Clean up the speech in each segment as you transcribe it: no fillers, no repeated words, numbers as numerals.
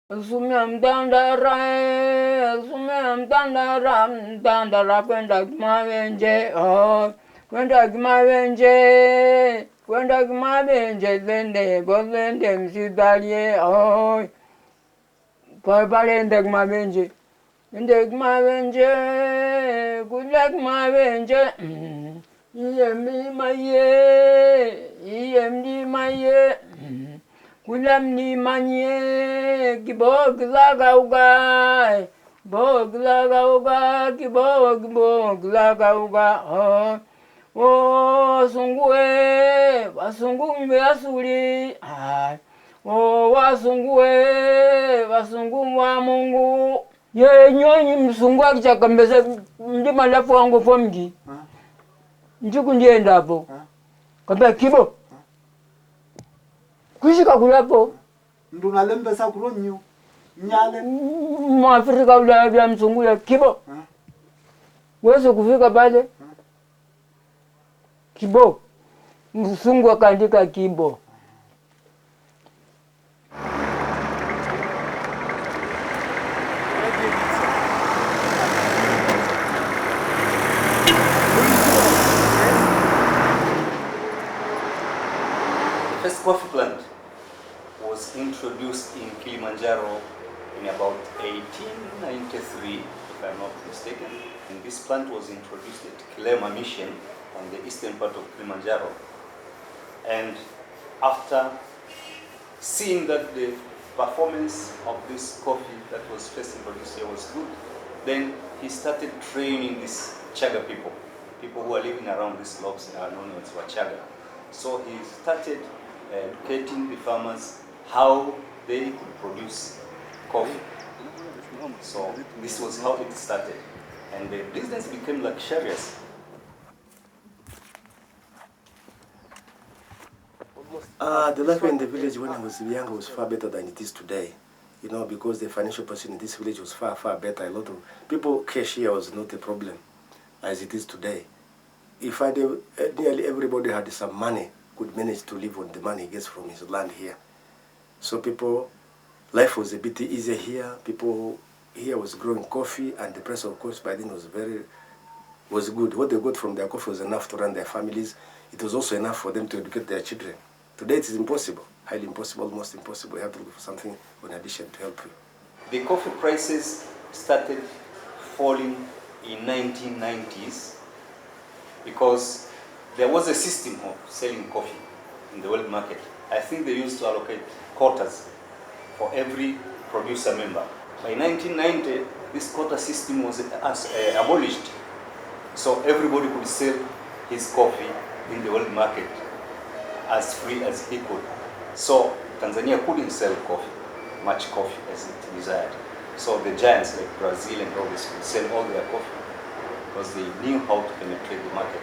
Sumem dandara, sumem dandara, kwenda kimawenje, kwenda kimawenje, lende msidalie, lende kimawenje, kule kimawenje, iye mlimaye, kule mlimanye, kiboglaga uga, kiboglaga uga, wasungue, wasungu asuli, wasungu wa Mungu. Ye nyonyi msungu akichakambeza mlima lafu wangu fomgi. Njuku ndienda hapo. Kambia kibo. Kushika kulapo. Ndunalembesa kuronyo. Nyale. Mwafrika ula vya msungu ya kibo. Wewe kufika pale. Kibo. Msungu akaandika kibo. The first coffee plant was introduced in Kilimandjaro in about 1893, if I'm not mistaken. And this plant was introduced at Kilema Mission on the eastern part of Kilimandjaro. And after seeing that the performance of this coffee that was first introduced here was good, then he started training these Chaga people. People who are living around these slopes are known as Wachaga. So he started educating the farmers how they could produce coffee. So this was how it started. And the business became luxurious. The life in the village when I was young was far better than it is today. You know, because the financial position in this village was far, far better. A lot of people, cash here was not a problem as it is today. If nearly everybody had some money, could manage to live on the money he gets from his land here. So life was a bit easier here. People here was growing coffee, and the price of coffee by then was good. What they got from their coffee was enough to run their families. It was also enough for them to educate their children. Today it is impossible, highly impossible, almost impossible. You have to look for something in addition to help you. The coffee prices started falling in 1990s because there was a system of selling coffee in the world market. I think they used to allocate quotas for every producer member. By 1990, this quota system was abolished. So everybody could sell his coffee in the world market as free as he could. So Tanzania couldn't sell much coffee as it desired. So the giants like Brazil and all this could sell all their coffee because they knew how to penetrate the market.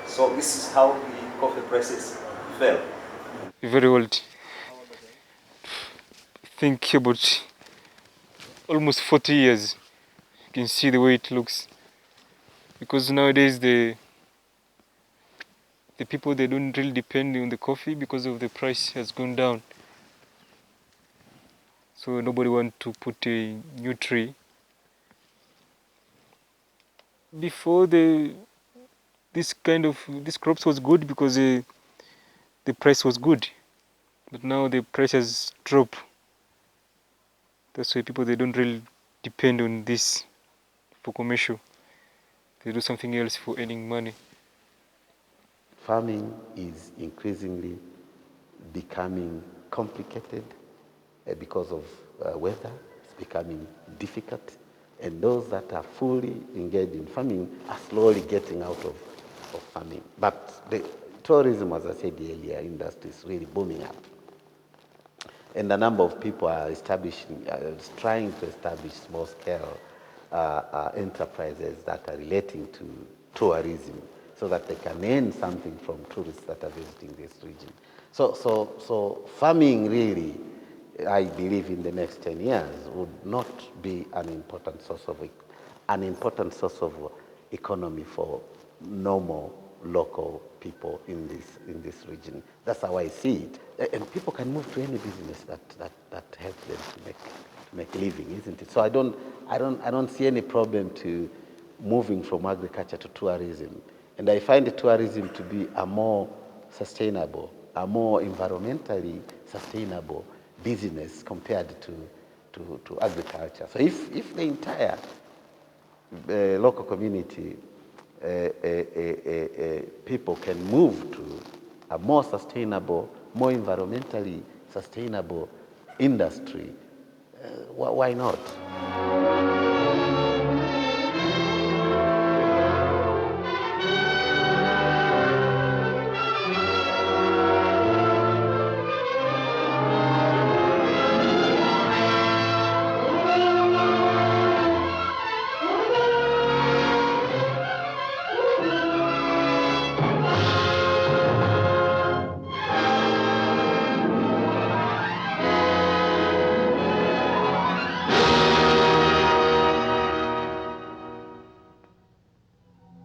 So this is how the coffee prices fell. Very old. Think about almost 40 years. You can see the way it looks. Because nowadays the people, they don't really depend on the coffee because of the price has gone down. So nobody wants to put a new tree. Before this crops was good because the price was good, but now the price has dropped. That's why people, they don't really depend on this for commercial. They do something else for earning money. Farming is increasingly becoming complicated because of weather. It's becoming difficult, and those that are fully engaged in farming are slowly getting out of farming. But the tourism, as I said earlier, industry is really booming up. And a number of people are trying to establish small-scale enterprises that are relating to tourism so that they can earn something from tourists that are visiting this region. So farming really, I believe in the next 10 years, would not be an important source of economy for normal local people in this region. That's how I see it. And people can move to any business that helps them to make a living, isn't it? So I don't see any problem to moving from agriculture to tourism. And I find the tourism to be a more sustainable, a more environmentally sustainable business compared to agriculture. So if the entire local community people can move to a more sustainable, more environmentally sustainable industry, why not?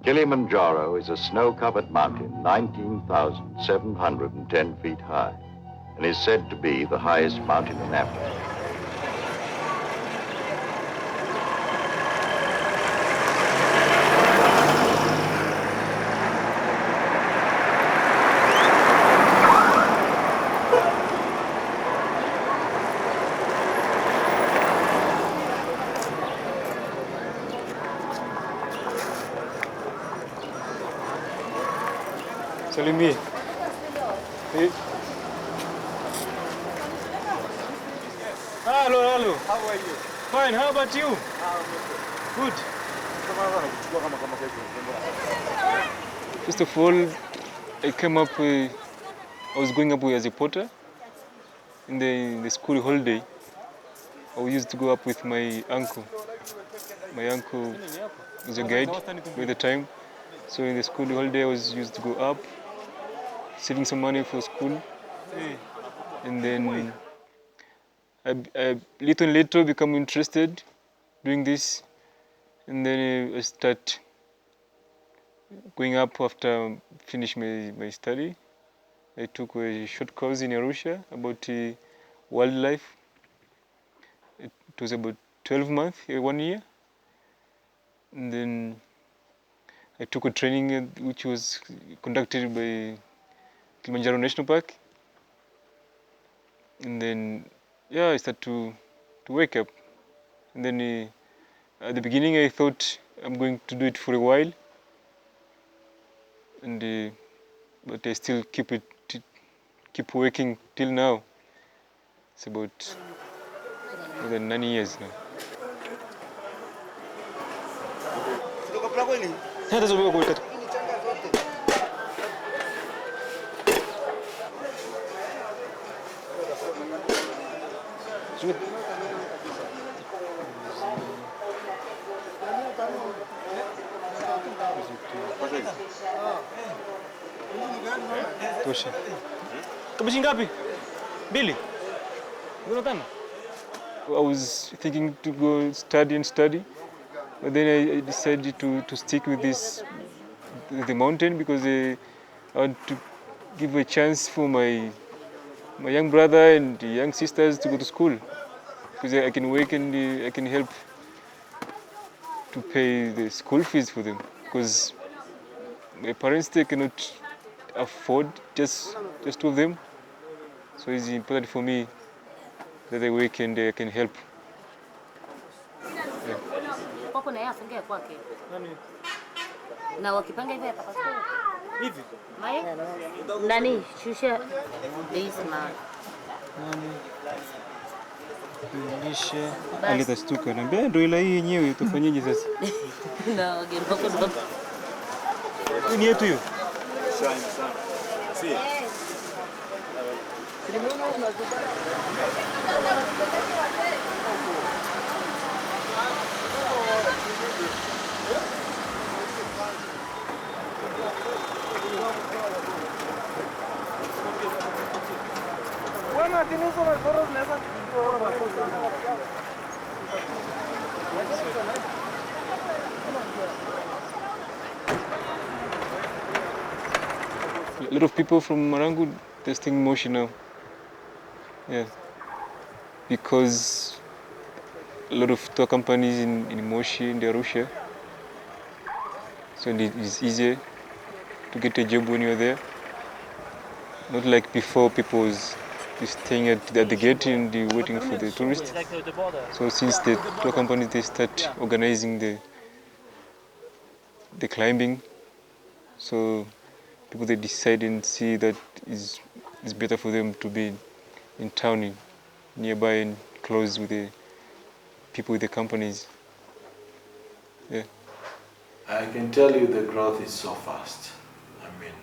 Kilimandjaro is a snow-covered mountain 19,710 feet high and is said to be the highest mountain in Africa. Salimi. Hey. Hello. How are you? Fine, how about you? Good. First of all, I came up, I was going up as a porter in the school holiday. I used to go up with my uncle. My uncle was a guide by the time. So in the school holiday, I was used to go up, saving some money for school. And then I little and little become interested doing this. And then I start going up after finish my study. I took a short course in Arusha about wildlife. It was about 12 months, 1 year. And then I took a training which was conducted by Kilimandjaro National Park. And then, yeah, I started to wake up. And then at the beginning I thought I'm going to do it for a while. And but I still keep working till now. It's about more than 9 years now. Tosha. Kabishi ngapi? Mbili? Mbona tano? I was thinking to go study, but then I decided to stick with the mountain because I want to give a chance for my young brother and the young sisters to go to school, because I can work and I can help to pay the school fees for them, because my parents, they cannot afford just two of them. So it's important for me that I work and I can help. Kwako na yeye afunge kwake. Na wakipanga hivi atapaswa. Hivi? Nani? Shusha hizi ma. Lishe alitastuka naambia ndio ila hii yenyewe utafanyaje sasa? Na wageni wako ndo. Hii ni yetu hiyo. Sana. Si. Bueno, tienes unos gorros mesas. A lot of people from Marangu testing Moshi now. Yeah, because a lot of tour companies in Moshi and Arusha, so it is easier to get a job when you're there. Not like before, people was staying at the gate and waiting for the tourists. So since the tour companies they start organizing the climbing, so people they decide and see that it's better for them to be in town nearby and close with the people with the companies. Yeah. I can tell you the growth is so fast. I mean,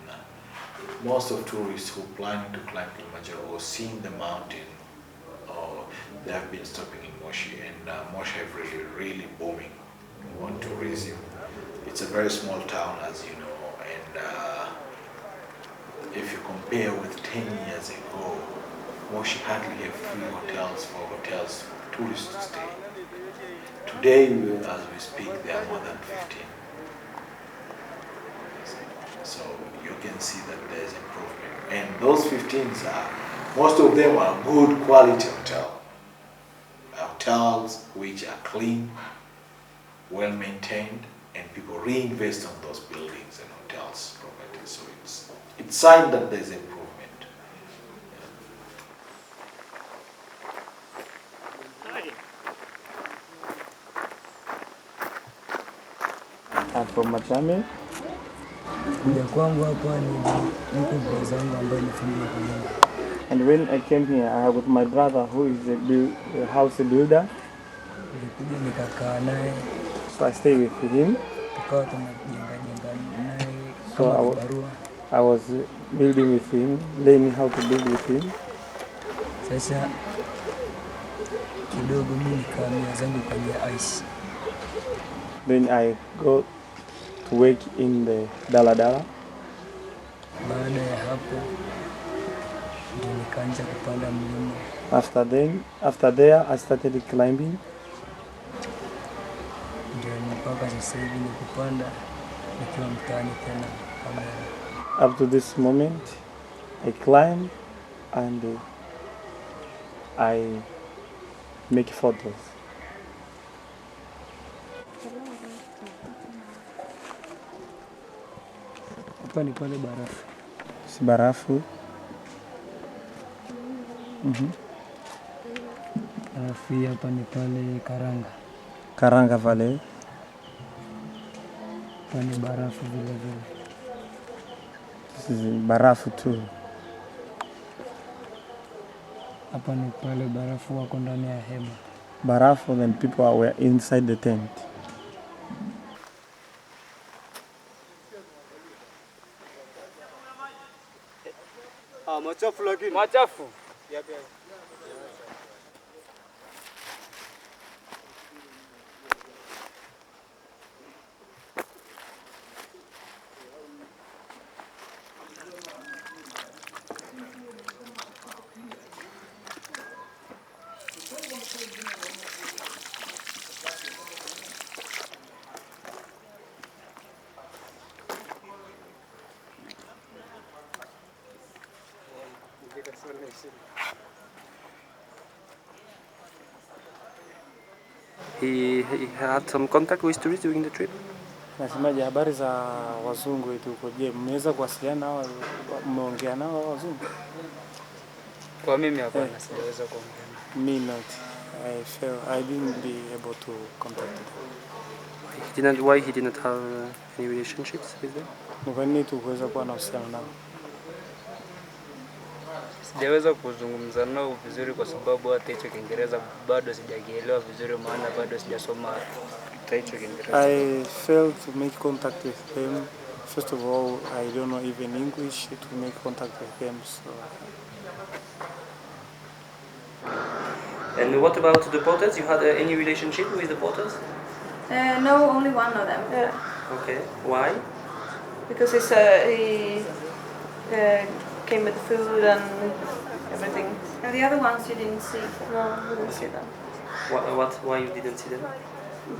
most of tourists who plan to climb Kilimandjaro or seeing the mountain, or they have been stopping in Moshi, and Moshi have really booming on tourism. It's a very small town, as you know, and if you compare with 10 years ago, Moshi hardly have 3 hotels, 4 hotels for tourists to stay. Today, as we speak, there are more than 15. So you can see that there's improvement. And those 15s most of them are good quality hotels which are clean, well maintained, and people reinvest on those buildings and hotels properties. So it's sign that there's improvement. I'm from Matame. And when I came here, I was with my brother who is a house builder. So I stay with him. So I was building with him, learning how to build with him. Then I go to work in the daladala. After there, I started climbing. Up to this moment, I climb and I make photos. Hapa ni pale barafu. Si barafu. Barafu hapa ni pale karanga. Karanga vale. Hapa ni barafu vile vile. This is barafu too. Hapa ni pale barafu wako ndani ya hema. Barafu, then people were inside the tent. Machafu lakini. Machafu. He had some contact with tourists during the trip. Nasemaje habari za wazungu wetu huko? Je, mmeweza kuwasiliana nao, mmeongea nao wazungu? Kwa mimi hapana, sijaweza kuongea. Me not. I didn't be able to contact them. Why he didn't have any relationships with them? Kwa nini tukuweza kuwa na uhusiano nao? Sijaweza kuzungumza nao vizuri kwa sababu hata hicho Kiingereza bado sijakielewa vizuri, maana bado sijasoma hata hicho Kiingereza. I failed to make contact with them. First of all, I don't know even English to make contact with them. So. And what about the porters? You had any relationship with the porters? No, only one of them. Yeah. Okay. Why? Because he came with food and everything. And the other ones you didn't see? No, we didn't see them. Why you didn't see them?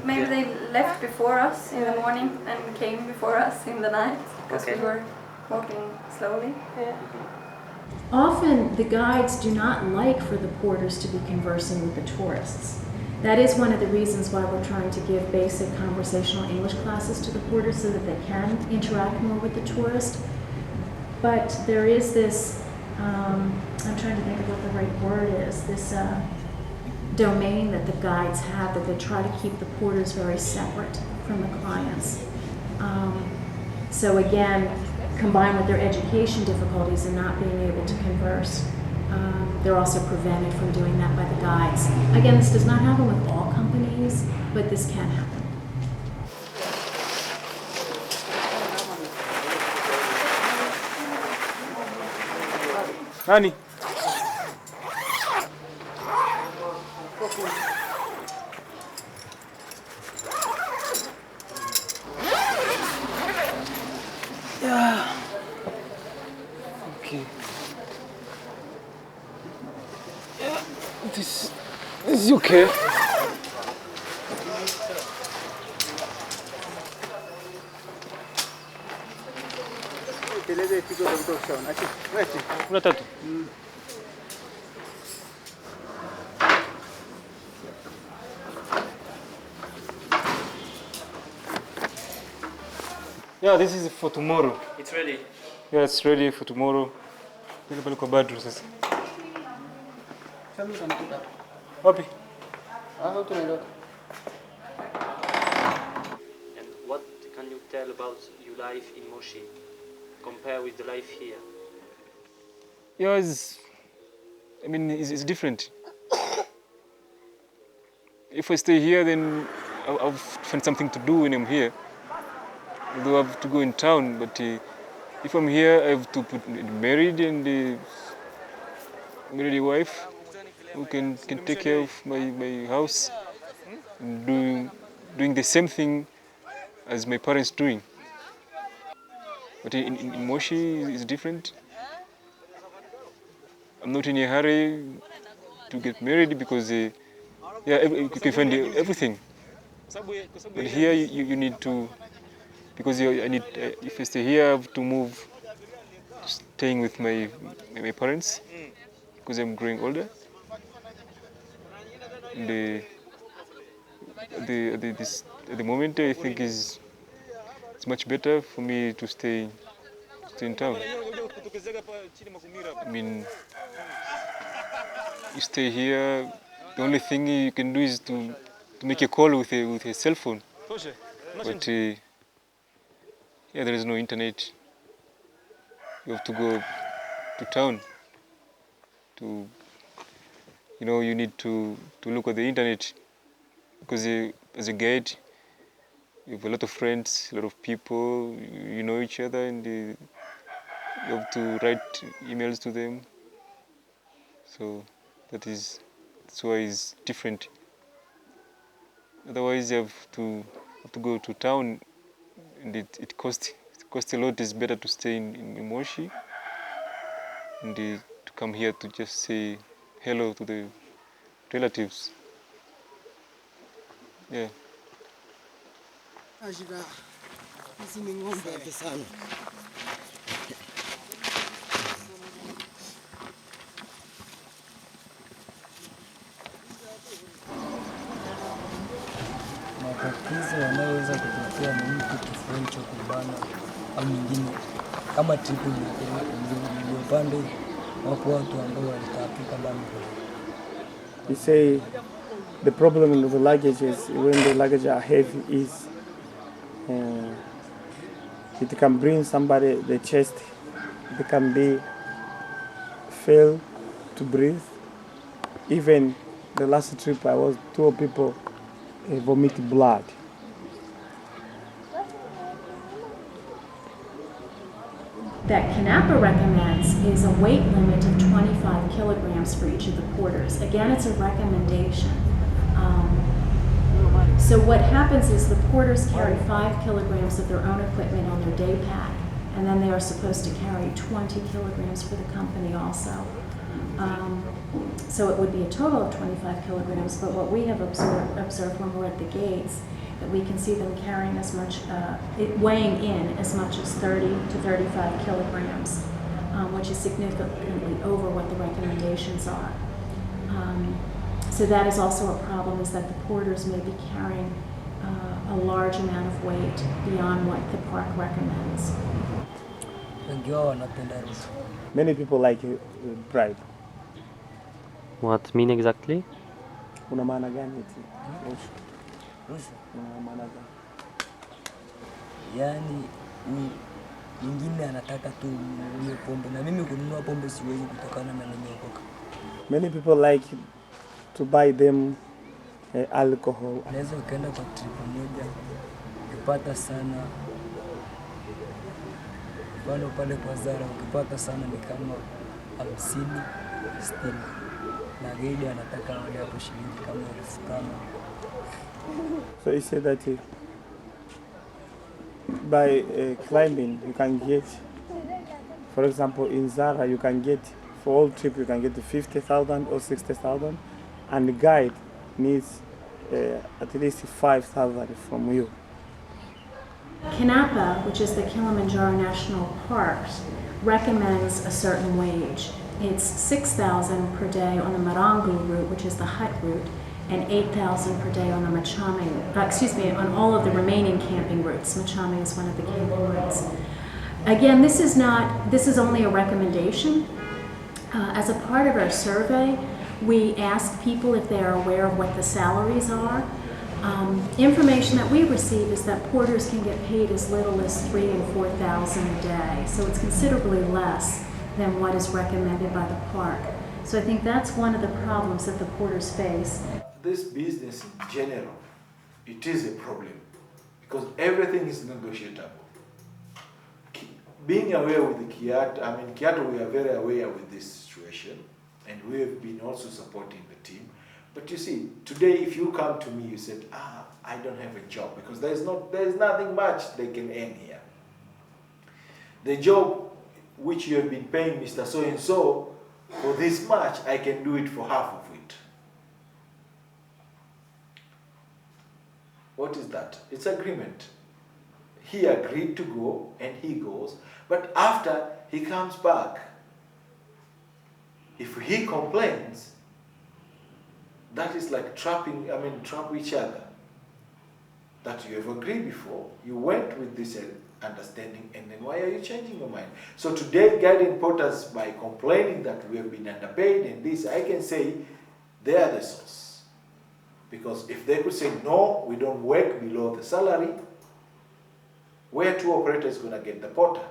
Maybe they left before us in the morning and came before us in the night. Because we were walking slowly. Yeah. Often the guides do not like for the porters to be conversing with the tourists. That is one of the reasons why we're trying to give basic conversational English classes to the porters so that they can interact more with the tourist. But there is this, I'm trying to think of what the right word is, this domain that the guides have that they try to keep the porters very separate from the clients. So again, combined with their education difficulties and not being able to converse, they're also prevented from doing that by the guides. Again, this does not happen with all companies, but this can happen. Nani? Yeah. Okay. Yeah. This is okay. Una tatu. Yeah, this is for tomorrow. It's ready. Yeah, it's ready for tomorrow. Niko pale kwa Badru sasa. Wapi? And what can you tell about your life in Moshi? Compare with the life here. Yeah, it's it's different. If I stay here, then I'll find something to do when I'm here. Although I have to go in town, but if I'm here, I have to put married and married a wife who can take care of my house, and doing the same thing as my parents doing. But in Moshi, it's different. I'm not in a hurry to get married because you can find everything. But here you need to, because if I stay here, I have to move, staying with my parents because I'm growing older. And at the moment, I think it's much better for me to stay in town. I mean, you stay here, the only thing you can do is to make a call with a cell phone. But there is no internet. You have to go to town to, you need to look at the internet because as a guide, you have a lot of friends, a lot of people, you know each other, and you have to write emails to them. So that's why it's different. Otherwise, you have to go to town, and it costs a lot. It's better to stay in Moshi and to come here to just say hello to the relatives. Yeah. Hizi ni ng'ombe sana. Matatizo yanayoweza kutokea ni mtu kifuani cha kubana au nyingine kama tripu iliyopanda, wapo watu ambao walitapika damu. You say the problem with the luggage is when the luggage are heavy is it can bring somebody the chest, it can be fail to breathe. Even the last trip I was, 2 people vomited blood. That CANAPA recommends is a weight limit of 25 kilograms for each of the porters. Again, it's a recommendation. So what happens is the porters carry 5 kilograms of their own equipment on their day pack, and then they are supposed to carry 20 kilograms for the company also. So it would be a total of 25 kilograms, but what we have observed when we're at the gates that we can see them carrying as much, weighing in as much as 30 to 35 kilograms, which is significantly over what the recommendations are. So that is also a problem, is that the porters may be carrying a large amount of weight beyond what the park recommends. Many people like bribe. What mean exactly? Una maana gani eti? Rushwa. Una maana gani? Yani mwingine anataka tu ununue pombe na mimi kununua pombe siwezi kutokana na nimeokoka. Many people like to buy them alcohol. Unaweza ukaenda kwa trip moja ukipata sana, mfano pale kwa Zara ukipata sana ni kama 50, 60, na guide anataka wale hapo shilingi kama 5,000. So you say that by climbing you can get, for example in Zara you can get, for all trip you can get 50,000 or 60,000, and the guide needs at least 5,000 from you. Kinapa, which is the Kilimandjaro National Park, recommends a certain wage. It's 6,000 per day on the Marangu route, which is the hut route, and 8,000 per day on the Machame, on all of the remaining camping routes. Machame is one of the camping routes. Again, this is only a recommendation. As a part of our survey, we ask people if they are aware of what the salaries are. Information that we receive is that porters can get paid as little as $3,000 and $4,000 a day, so it's considerably less than what is recommended by the park. So I think that's one of the problems that the porters face. This business in general, it is a problem because everything is negotiable. Being aware with the Kiato, we are very aware with this situation, and we have been also supporting the team. But you see, today if you come to me, you said, I don't have a job, because there is nothing much they can earn here. The job which you have been paying Mr. So-and-so for this much, I can do it for half of it. What is that? It's agreement. He agreed to go and he goes, but after he comes back, if he complains, that is like trap each other. That you have agreed before, you went with this understanding, and then why are you changing your mind? So today, guiding porters, by complaining that we have been underpaid and this, I can say they are the source. Because if they could say, no, we don't work below the salary, where tour operator is going to get the porter?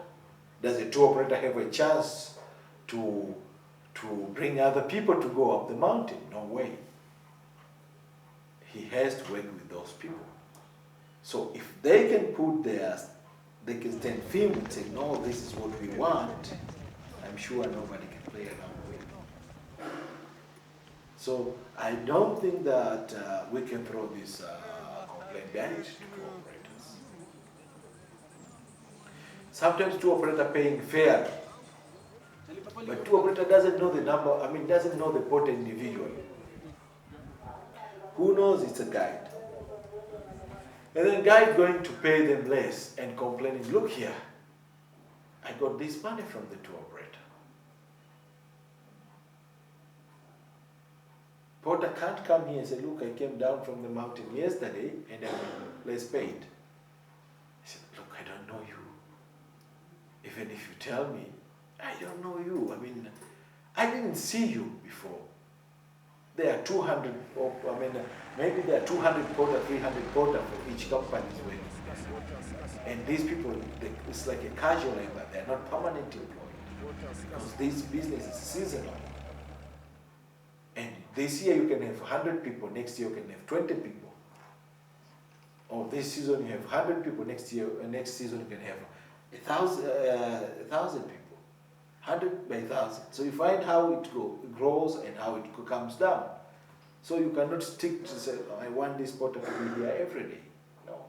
Does a tour operator have a chance to bring other people to go up the mountain? No way. He has to work with those people. So if they can put they can stand firm and say, no, this is what we want, I'm sure nobody can play around with it. So I don't think that we can throw this complaint back to tour operators. Sometimes tour operator paying fair, but tour operator doesn't know the number, doesn't know the porter individually. Who knows it's a guide? And then guide going to pay them less and complaining, look here, I got this money from the tour operator. Porter can't come here and say, look, I came down from the mountain yesterday and I'm less paid. He said, look, I don't know you. Even if you tell me, I don't know you. I didn't see you before. There are 200, maybe there are 200 porter, 300 porter for each company's working. And these people, it's like a casual labor. They're not permanent employed. Because this business is seasonal. And this year you can have 100 people, next year you can have 20 people. Or this season you have 100 people, next season you can have 1,000 people. 100 by 1,000. So you find how it grows and how it comes down. So you cannot stick to say, I want this porter to be here every day. No.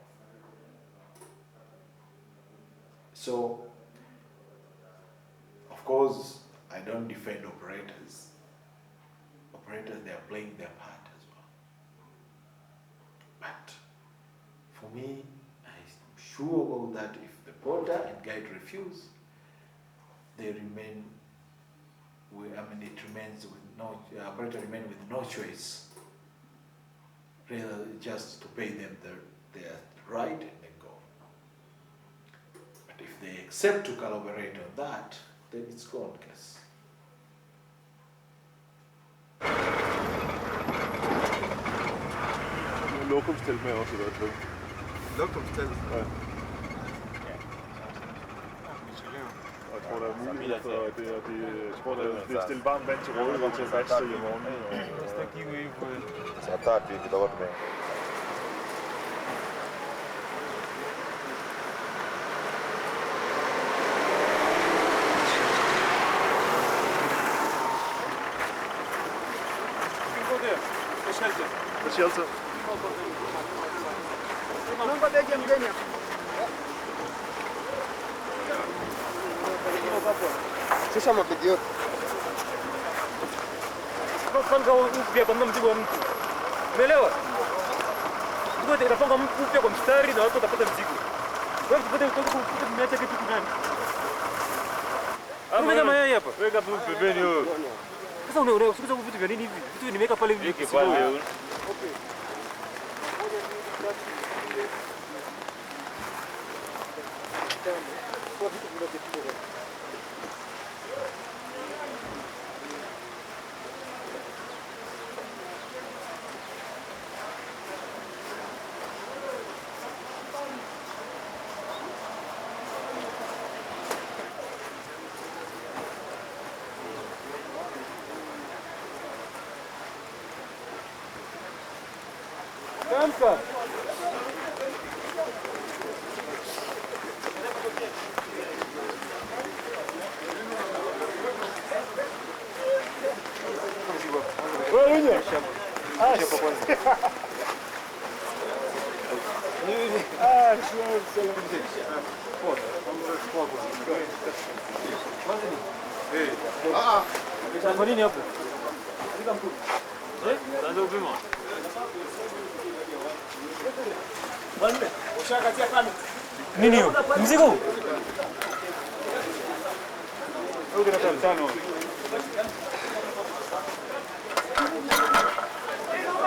So, of course, I don't defend operators. Operators, they are playing their part as well. But me, I'm sure about that if the porter and guide refuse, they remain, it remains with no, operator remain with no choice, rather just to pay them their right and then go. But if they accept to collaborate on that, then it's gone, guess. Lokumstelt med også i hvert fald. Lokumstelt? Ja. Og jeg tror, der er mulighed for det, og jeg tror, der er stillet varmt vand til rådighed til at matche i morgen. Så der er det godt med. The shelter. Sasa mapidio. Kwanza upya kwa mzigo wa mtu. Umeelewa? Ngoja utapanga upya kwa mstari na watu watapata mzigo. Wewe ukipata mmeacha kitu kinani? Weka mayai hapa. Weka tu pembeni huyo. Sasa unakusubiza vitu vya nini hivi? Vitu nimeweka pale hivi. Weke pale. Okay. Kamka. Wewe unye. Hapo kwanza. Nini? Sio Kwa nini hapo? Ndio vema. Nini hiyo? Mzigo? Au kuna tano.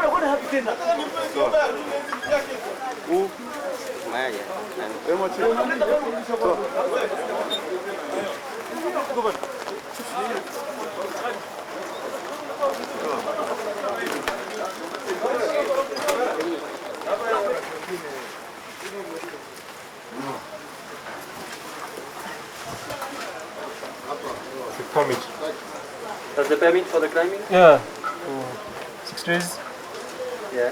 Mbona hapo tena? Maya. Emo chini. Permit. That's the permit for the climbing? Yeah. For 6 days. Yeah.